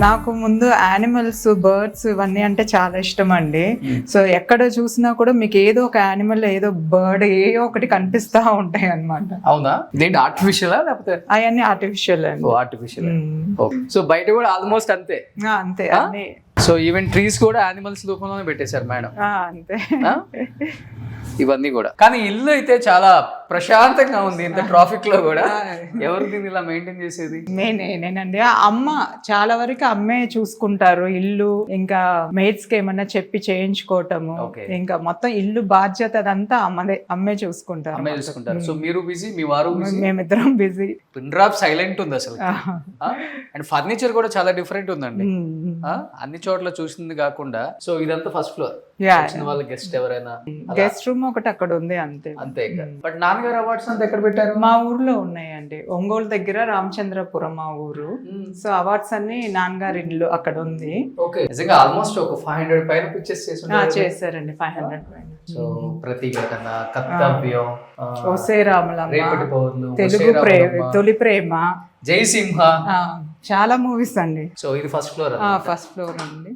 నాకు ముందు animals, birds ఇవన్నీ అంటే చాలా ఇష్టం అండి. సో ఎక్కడ చూసినా కూడా మీకు ఏదో ఒక యానిమల్, ఏదో బర్డ్, ఏదో ఒకటి కనిపిస్తా ఉంటాయి అన్నమాట. అవునా? ఇదేంటి ఆర్టిఫిషియలా లేకపోతే? అవన్నీ ఆర్టిఫిషియల్ అండి. ఆర్టిఫిషియల్. సో బయట కూడా ఆల్మోస్ట్ అంతే. అంతే అన్ని. సో ఈవెన్ ట్రీస్ కూడా యానిమల్స్ రూపంలోనే పెట్టేశారు మేడం. అంతే. ఇవన్నీ కూడా. కానీ ఇల్లు అయితే చాలా ప్రశాంతంగా ఉంది ఇంత ట్రాఫిక్ లో కూడా. ఎవరు దీన్ని ఇలా మెయింటైన్ చేసేది? నేనండి. అమ్మ చాలా వరకు అమ్మే చూసుకుంటారు ఇల్లు, ఇంకా మేడ్స్ కి ఏమన్నా చెప్పి చేయించుకోవటము, ఇంకా మొత్తం ఇల్లు బాధ్యత అదంతా అమ్మే చూసుకుంటారు. అమ్మే చూసుకుంటారు. సో మీరు బిజీ, మీ వారు బిజీ, మేమిద్దరం బిజీ. పిన్ డ్రాప్ సైలెంట్ ఉంది అసలు. అండ్ ఫర్నిచర్ కూడా చాలా డిఫరెంట్ ఉందండి. అన్ని చోట్ల చూసింది కాకుండా. సో ఇదంతా ఫస్ట్ ఫ్లోర్. వాళ్ళ గెస్ట్ ఎవరైనా గెస్ట్ రూమ్ ఒకటి అక్కడ ఉంది, అంతే. అంతే. బట్ నాన్నగారు అవార్డ్స్ అంతా ఎక్కడ పెట్టారు? మా ఊర్లో ఉన్నాయండి. ఒంగోలు దగ్గర రామచంద్రపురం మా ఊరు. సో అవార్డ్స్ అన్ని నాన్నగారి ఇల్లు అక్కడ ఉంది. ఓకే. నిజంగా ఆల్మోస్ట్ ఒక 500 పైన పిక్చర్స్ చేశారండి. 500 పైన. సో ప్రతిఘటన, కర్తవ్యం, ఒసే రాములమ్మ, రేపటి పౌర్ణమి, తెలుగు ప్రేమ, తొలి ప్రేమ, జై సింహ, చాలా మూవీస్ అండి. సో ఇది ఫస్ట్ ఫ్లోర్. ఫస్ట్ ఫ్లోర్ అండి.